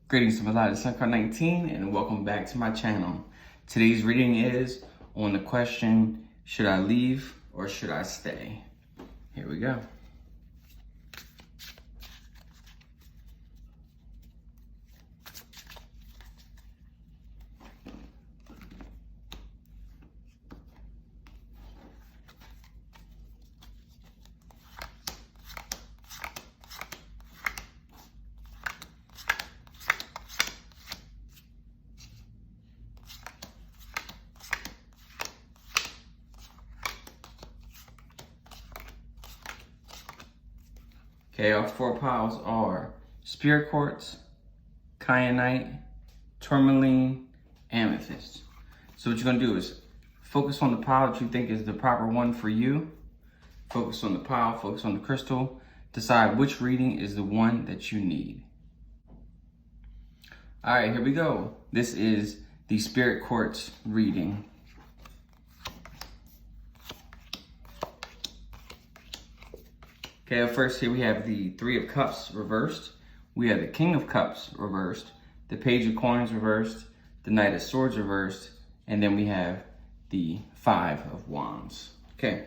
Greetings from the SUNCARD 19 and welcome back to my channel. Today's reading is on the question, should I leave or should I stay? Here we go. Okay, our four piles are Spirit Quartz, Kyanite, Tourmaline, Amethyst. So what you're gonna do is focus on the pile that you think is the proper one for you. Focus on the pile, focus on the crystal. Decide which reading is the one that you need. All right, here we go. This is the Spirit Quartz reading. Okay, first here we have the Three of Cups reversed. We have the King of Cups reversed, the Page of Coins reversed, the Knight of Swords reversed, and then we have the Five of Wands. Okay,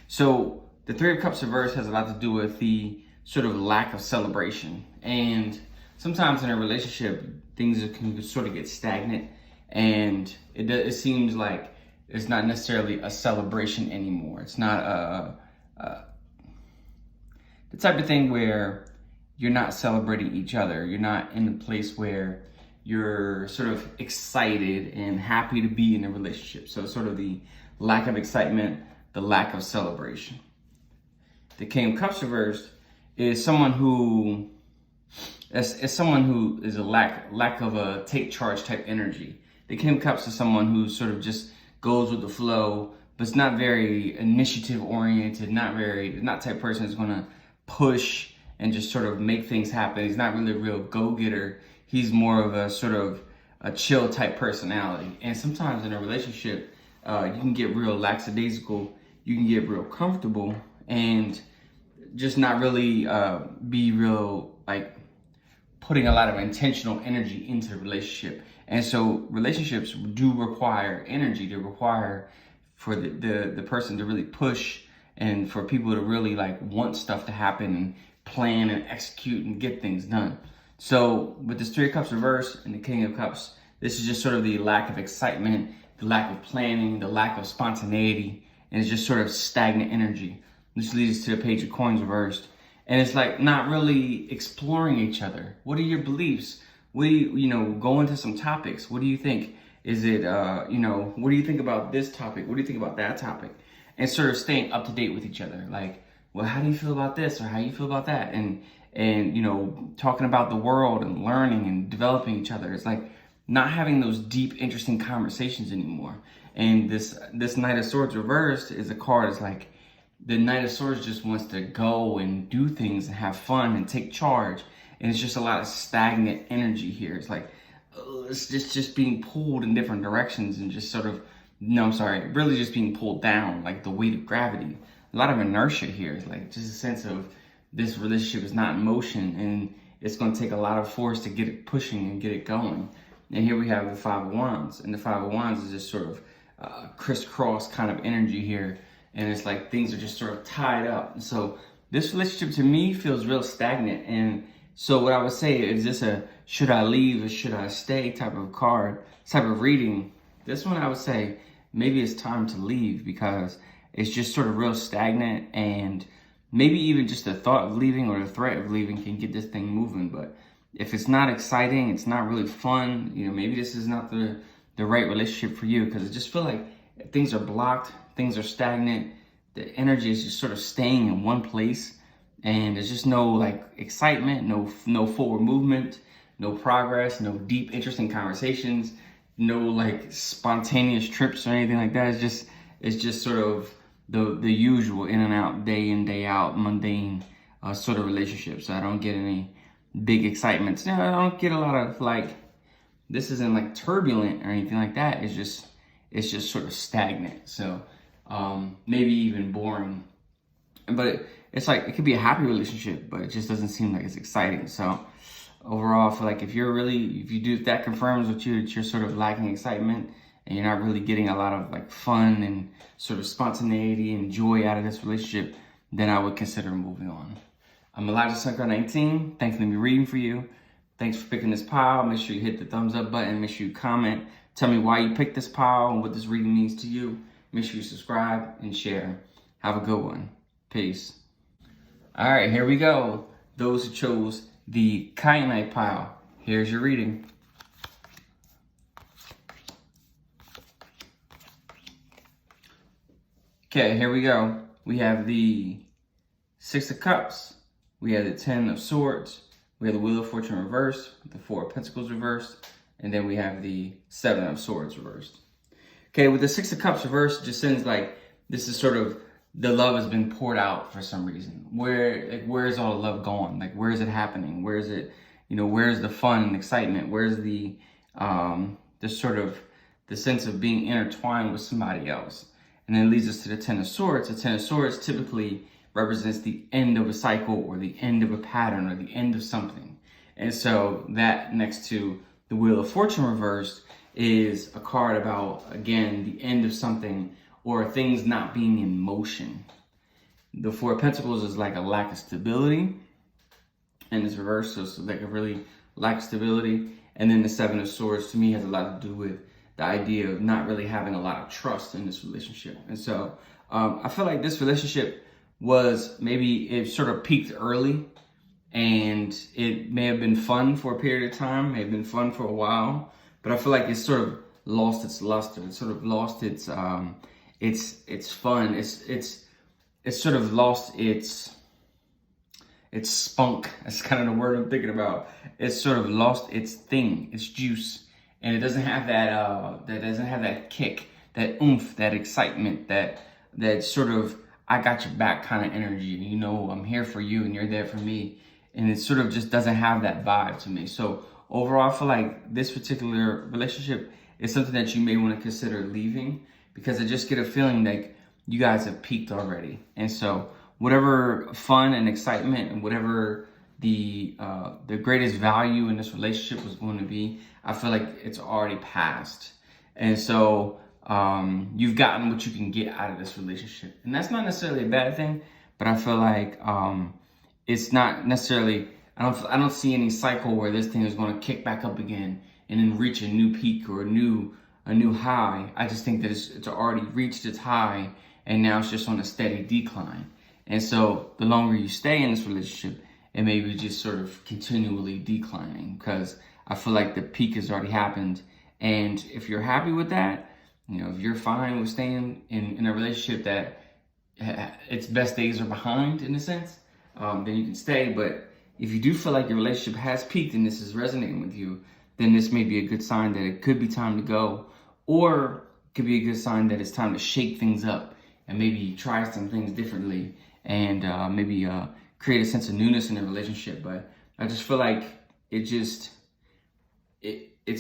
so the Three of Cups reversed has a lot to do with the sort of lack of celebration. And sometimes in a relationship, things can sort of get stagnant, and it seems like it's not necessarily a celebration anymore. It's not the type of thing where you're not celebrating each other. You're not in a place where you're sort of excited and happy to be in a relationship. So sort of the lack of excitement, the lack of celebration. The King of Cups reversed is someone who is a lack of a take charge type energy. The King of Cups is someone who sort of just goes with the flow, but it's not very initiative oriented, not type person who's gonna push and just sort of make things happen. He's not really a real go-getter. He's more of a sort of a chill type personality. And sometimes in a relationship, you can get real lackadaisical, you can get real comfortable and just not really be real, like putting a lot of intentional energy into the relationship. And so relationships do require energy. They require for the person to really push and for people to really like want stuff to happen and plan and execute and get things done. So with this Three of Cups reversed and the King of Cups, this is just sort of the lack of excitement, the lack of planning, the lack of spontaneity, and it's just sort of stagnant energy. This leads to the Page of Coins reversed. And it's like not really exploring each other. What are your beliefs? What do you go into some topics. What do you think? Is it, what do you think about this topic? What do you think about that topic? And sort of staying up to date with each other. Like, well, how do you feel about this? Or how do you feel about that? And talking about the world and learning and developing each other. It's like not having those deep, interesting conversations anymore. And this Knight of Swords reversed is a card. It's like the Knight of Swords just wants to go and do things and have fun and take charge. And it's just a lot of stagnant energy here. It's like, it's just being pulled in different directions and just sort of, really just being pulled down, like the weight of gravity. A lot of inertia here. It's like just a sense of this relationship is not in motion and it's going to take a lot of force to get it pushing and get it going. And here we have the Five of Wands. And the Five of Wands is just sort of crisscross kind of energy here. And it's like things are just sort of tied up. So this relationship to me feels real stagnant. And so what I would say is this a should I leave or should I stay type of card, type of reading. This one I would say maybe it's time to leave because it's just sort of real stagnant, and maybe even just the thought of leaving or the threat of leaving can get this thing moving. But if it's not exciting, it's not really fun, maybe this is not the right relationship for you because it just feels like things are blocked, things are stagnant, the energy is just sort of staying in one place, and there's just no like excitement, no forward movement, no progress, no deep, interesting conversations, no like spontaneous trips or anything like that. It's just sort of the usual in and out, day in, day out, mundane sort of relationships. So I don't get any big excitements. I don't get a lot of like, this isn't like turbulent or anything like that. It's just sort of stagnant. So maybe even boring. But it's like, it could be a happy relationship, but it just doesn't seem like it's exciting. So overall, I feel like if that confirms with you that you're sort of lacking excitement and you're not really getting a lot of like fun and sort of spontaneity and joy out of this relationship, then I would consider moving on. I'm Elijah SUNCARD 19. Thanks for letting me reading for you. Thanks for picking this pile. Make sure you hit the thumbs up button. Make sure you comment. Tell me why you picked this pile and what this reading means to you. Make sure you subscribe and share. Have a good one. Peace. All right, here we go. Those who chose the kyanite pile, here's your reading. Okay, here we go. We have the Six of Cups. We have the Ten of Swords. We have the Wheel of Fortune reversed, the Four of Pentacles reversed, and then we have the Seven of Swords reversed. Okay, with the Six of Cups reversed, it just seems like this is sort of the love has been poured out for some reason. Where's all the love gone? Like, where is it happening? Where is it, where's the fun and excitement? Where's the sort of the sense of being intertwined with somebody else? And then it leads us to the Ten of Swords. The Ten of Swords typically represents the end of a cycle or the end of a pattern or the end of something. And so that next to the Wheel of Fortune reversed is a card about, again, the end of something or things not being in motion. The Four of Pentacles is like a lack of stability, and it's reversed, so it's like a really lack of stability. And then the Seven of Swords to me has a lot to do with the idea of not really having a lot of trust in this relationship. And so I feel like this relationship it sort of peaked early, and it may have been fun for a period of time, may have been fun for a while, but I feel like it's sort of lost its luster. It's sort of lost its fun. It's sort of lost its spunk. That's kind of the word I'm thinking about. It's sort of lost its thing, its juice, and it doesn't have that kick, that oomph, that excitement, that sort of I got your back kind of energy. I'm here for you and you're there for me. And it sort of just doesn't have that vibe to me. So overall, I feel like this particular relationship is something that you may want to consider leaving, because I just get a feeling like you guys have peaked already. And so whatever fun and excitement and whatever the greatest value in this relationship was going to be, I feel like it's already passed. And so you've gotten what you can get out of this relationship. And that's not necessarily a bad thing, but I feel like it's not necessarily, I don't see any cycle where this thing is going to kick back up again and then reach a new peak or a new high. I just think that it's already reached its high, and now it's just on a steady decline. And so the longer you stay in this relationship, it may be just sort of continually declining, because I feel like the peak has already happened. And if you're happy with that, if you're fine with staying in a relationship that its best days are behind, in a sense, then you can stay. But if you do feel like your relationship has peaked and this is resonating with you, then this may be a good sign that it could be time to go, or it could be a good sign that it's time to shake things up and maybe try some things differently, and maybe create a sense of newness in the relationship. But I just feel like it's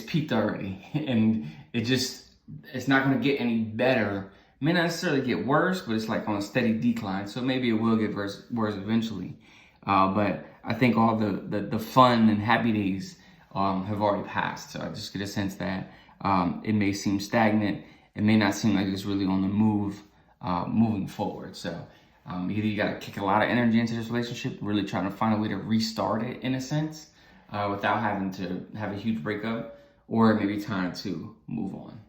peaked already, and it's not going to get any better. It may not necessarily get worse, but it's like on a steady decline. So maybe it will get worse eventually. But I think all the fun and happy days have already passed. So I just get a sense that it may seem stagnant. It may not seem like it's really on the move, moving forward. So either you got to kick a lot of energy into this relationship, really trying to find a way to restart it in a sense, without having to have a huge breakup, or maybe time to move on.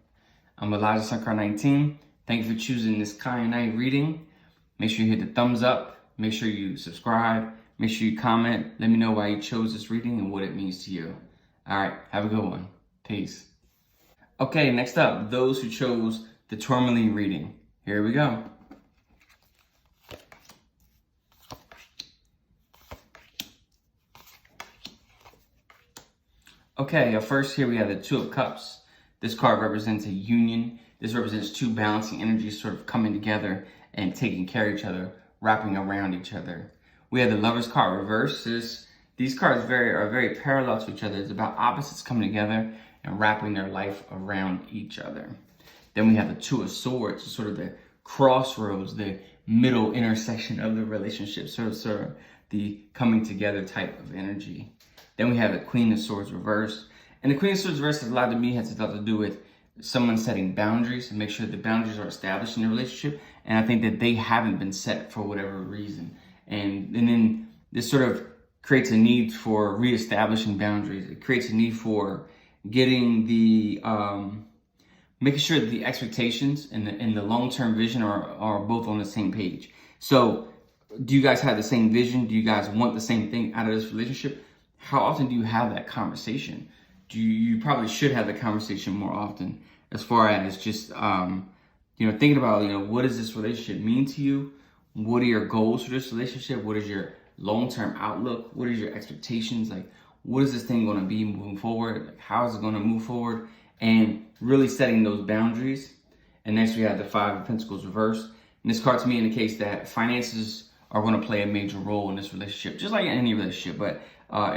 I'm Elijah SUNCARD 19. Thank you for choosing this kyanite reading. Make sure you hit the thumbs up. Make sure you subscribe. Make sure you comment. Let me know why you chose this reading and what it means to you. All right, have a good one. Peace. Okay, next up, those who chose the tourmaline reading. Here we go. Okay, first here we have the Two of Cups. This card represents a union. This represents two balancing energies sort of coming together and taking care of each other, wrapping around each other. We have the Lover's card reversed. These cards are very parallel to each other. It's about opposites coming together and wrapping their life around each other. Then we have the Two of Swords, sort of the crossroads, the middle intersection of the relationship, sort of the coming together type of energy. Then we have the Queen of Swords reversed. And the Queen of Swords reversed has a lot to do with someone setting boundaries and make sure the boundaries are established in the relationship. And I think that they haven't been set for whatever reason. And then this sort of creates a need for reestablishing boundaries. It creates a need for getting the, making sure that the expectations and the long-term vision are both on the same page. So do you guys have the same vision? Do you guys want the same thing out of this relationship? How often do you have that conversation? You probably should have the conversation more often, as far as just, thinking about, what does this relationship mean to you? What are your goals for this relationship? What is your long-term outlook? What is your expectations? Like, what is this thing going to be moving forward? Like, how is it going to move forward? And really setting those boundaries. And next we have the Five of Pentacles reversed. And this card to me indicates that finances are going to play a major role in this relationship, just like in any relationship. But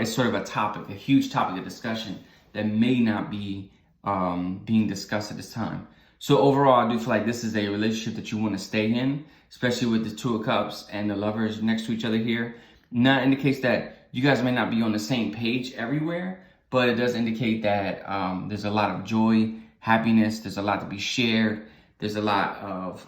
it's sort of a huge topic of discussion that may not be being discussed at this time. So overall, I do feel like this is a relationship that you want to stay in, especially with the Two of Cups and the Lovers next to each other here. And that indicates that you guys may not be on the same page everywhere, but it does indicate that there's a lot of joy, happiness, there's a lot to be shared, there's a lot of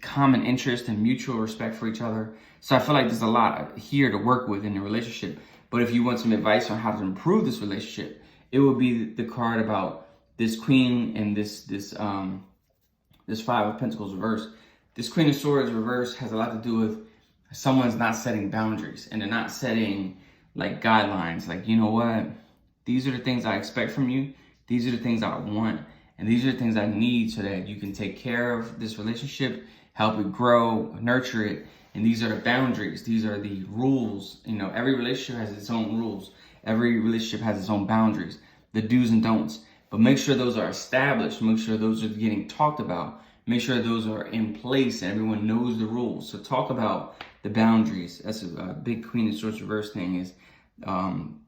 common interest and mutual respect for each other. So I feel like there's a lot here to work with in the relationship. But if you want some advice on how to improve this relationship, it would be the card about this Queen and this Five of Pentacles reversed. This Queen of Swords reversed has a lot to do with someone's not setting boundaries, and they're not setting like guidelines. Like, you know what? These are the things I expect from you. These are the things I want. And these are the things I need so that you can take care of this relationship, help it grow, nurture it. And these are the boundaries. These are the rules. Every relationship has its own rules. Every relationship has its own boundaries, the do's and don'ts. But make sure those are established. Make sure those are getting talked about. Make sure those are in place and everyone knows the rules. So talk about the boundaries. That's a big Queen of Swords reverse thing, is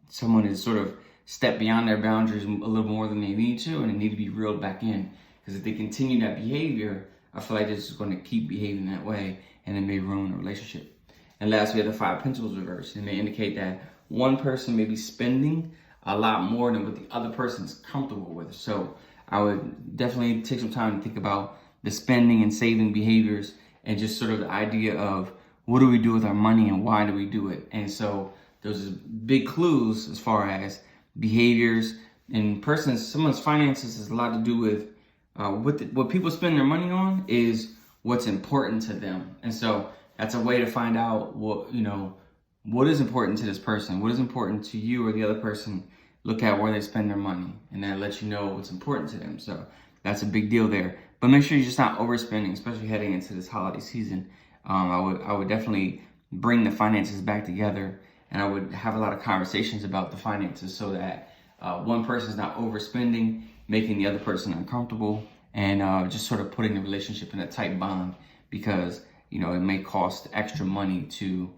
someone is sort of step beyond their boundaries a little more than they need to, and they need to be reeled back in. Because if they continue that behavior, I feel like they're just going to keep behaving that way, and it may ruin a relationship. And last, we have the Five of Pentacles reversed. It may indicate that one person may be spending a lot more than what the other person is comfortable with. So I would definitely take some time to think about the spending and saving behaviors, and just sort of the idea of what do we do with our money and why do we do it. And so those are big clues as far as behaviors and someone's finances has a lot to do with what people spend their money on is what's important to them. And so that's a way to find out what is important to this person, what is important to you or the other person. Look at where they spend their money, and that lets you know what's important to them. So that's a big deal there. But make sure you're just not overspending, especially heading into this holiday season. I would definitely bring the finances back together, and I would have a lot of conversations about the finances so that one person's not overspending, making the other person uncomfortable, and just sort of putting the relationship in a tight bond, because it may cost extra money to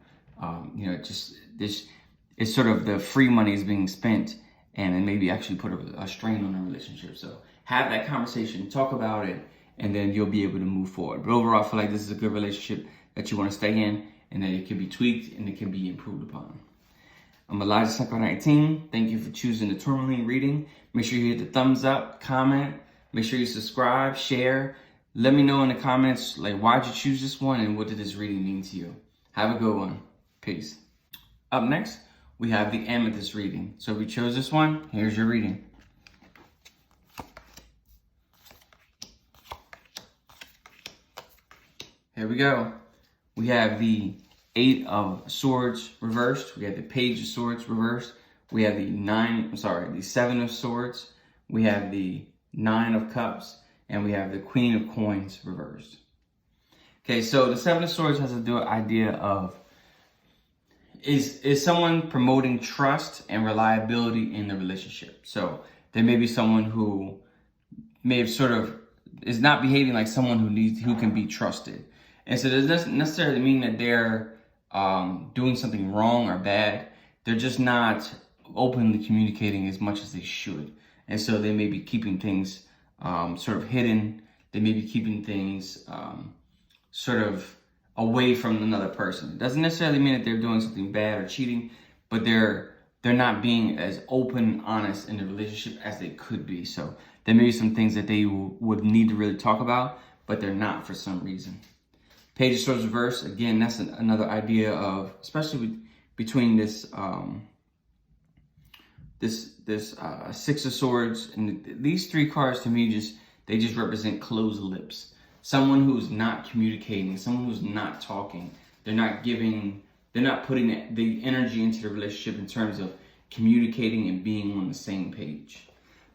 it's sort of the free money is being spent, and then maybe actually put a strain on the relationship. So have that conversation, talk about it, and then you'll be able to move forward. But overall, I feel like this is a good relationship that you want to stay in, and that it can be tweaked and it can be improved upon. I'm Elijah SUNCARD 19. Thank you for choosing the Tourmaline reading. Make sure you hit the thumbs up, comment, make sure you subscribe, share. Let me know in the comments, like, why'd you choose this one and what did this reading mean to you? Have a good one. Peace. Up next, we have the Amethyst reading. So if you chose this one, here's your reading. Here we go. We have the Eight of Swords reversed. We have the Page of Swords reversed. We have the Seven of Swords. We have the Nine of Cups. And we have the Queen of Coins reversed. Okay, so the Seven of Swords has to do with the idea of is someone promoting trust and reliability in the relationship. So there may be someone who may have sort of is not behaving like someone who can be trusted. And so it doesn't necessarily mean that they're doing something wrong or bad. They're just not openly communicating as much as they should. And so they may be keeping things sort of hidden. They may be keeping things sort of away from another person. It doesn't necessarily mean that they're doing something bad or cheating, but they're they're not being as open and honest in the relationship as they could be. So there may be some things that they would need to really talk about, but they're not for some reason. Page of Swords reverse, again, that's another idea of, especially between this Six of Swords and these three cards, to me, they just represent closed lips. Someone who's not communicating, someone who's not talking. They're not putting the energy into the relationship in terms of communicating and being on the same page.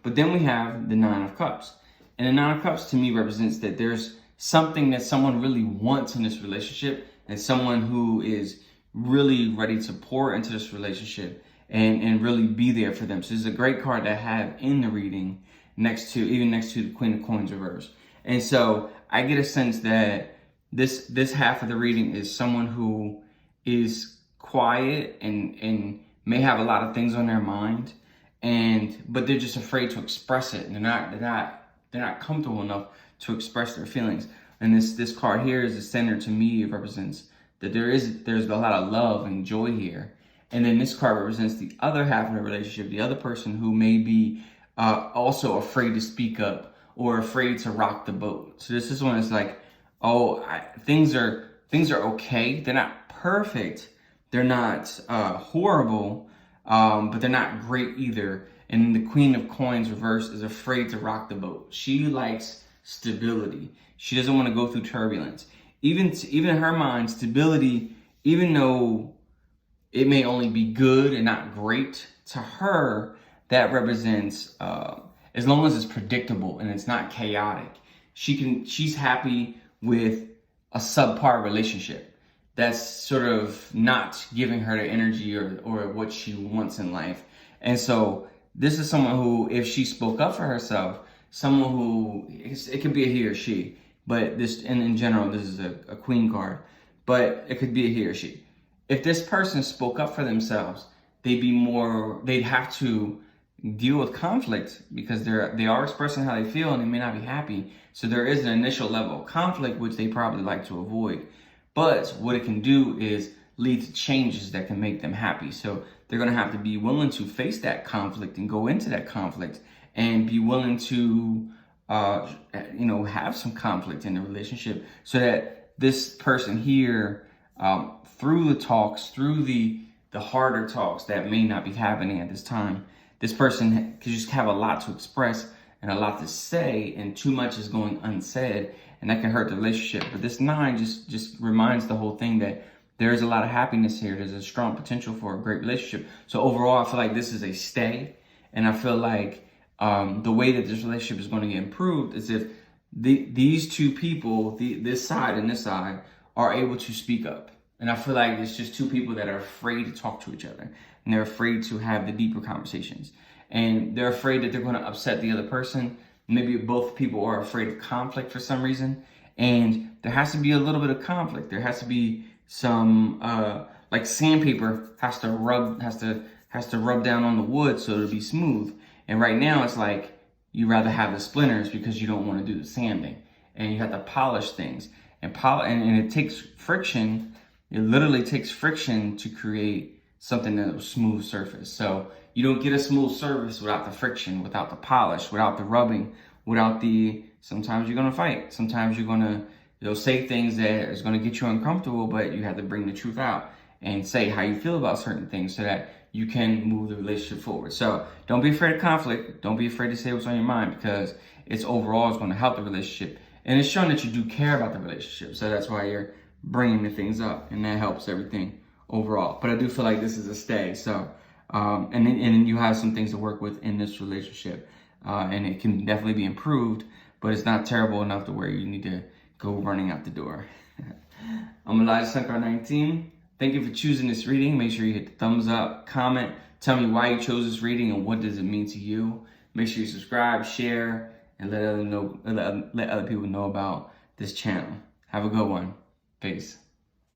But then we have the Nine of Cups. And the Nine of Cups to me represents that there's something that someone really wants in this relationship, and someone who is really ready to pour into this relationship and really be there for them. So this is a great card to have in the reading, next to the Queen of Coins reverse. And so I get a sense that this half of the reading is someone who is quiet and may have a lot of things on their mind, but they're just afraid to express it. And they're not comfortable enough to express their feelings. And this card here is the center. To me, it represents that there's a lot of love and joy here. And then this card represents the other half of the relationship, the other person who may be also afraid to speak up or afraid to rock the boat. So this is when it's like, things are okay. They're not perfect. They're not horrible, but they're not great either. And the Queen of Coins reverse is afraid to rock the boat. She likes stability. She doesn't want to go through turbulence. Even in her mind, stability, even though it may only be good and not great, to her, that represents, as long as it's predictable and it's not chaotic, she's happy with a subpar relationship that's sort of not giving her the energy or what she wants in life. And so this is someone who, if she spoke up for herself, someone who, it could be a he or she, but this, and in general, this is a queen card, but it could be a he or she. If this person spoke up for themselves, they'd have to deal with conflict because they are expressing how they feel and they may not be happy. So there is an initial level of conflict, which they probably like to avoid. But what it can do is lead to changes that can make them happy. So they're going to have to be willing to face that conflict and go into that conflict and be willing to, have some conflict in the relationship, so that this person here, through the talks, through the harder talks that may not be happening at this time, this person could just have a lot to express and a lot to say, and too much is going unsaid, and that can hurt the relationship. But this 9 just reminds the whole thing that there is a lot of happiness here. There's a strong potential for a great relationship. So overall, I feel like this is a stay, and I feel like the way that this relationship is going to get improved is if these two people, this side and this side, are able to speak up. And I feel like it's just two people that are afraid to talk to each other, and they're afraid to have the deeper conversations, and they're afraid that they're going to upset the other person. Maybe both people are afraid of conflict for some reason, and there has to be a little bit of conflict. There has to be some like sandpaper has to rub down on the wood so it'll be smooth. And right now it's like you rather have the splinters because you don't want to do the sanding, and you have to polish things and it takes friction. It literally takes friction to create something that will smooth surface. So you don't get a smooth surface without the friction, without the polish, without the rubbing, sometimes you're going to fight. Sometimes you're going to, say things that is going to get you uncomfortable, but you have to bring the truth out and say how you feel about certain things so that you can move the relationship forward. So don't be afraid of conflict. Don't be afraid to say what's on your mind, because it's going to help the relationship. And it's showing that you do care about the relationship. So that's why you're bringing the things up, and that helps everything overall. But I do feel like this is a stay. So, and then you have some things to work with in this relationship, and it can definitely be improved, but it's not terrible enough to where you need to go running out the door. I'm Elijah SUNCARD 19. Thank you for choosing this reading. Make sure you hit the thumbs up, comment, tell me why you chose this reading and what does it mean to you. Make sure you subscribe, share, and let other people know about this channel. Have a good one. Peace.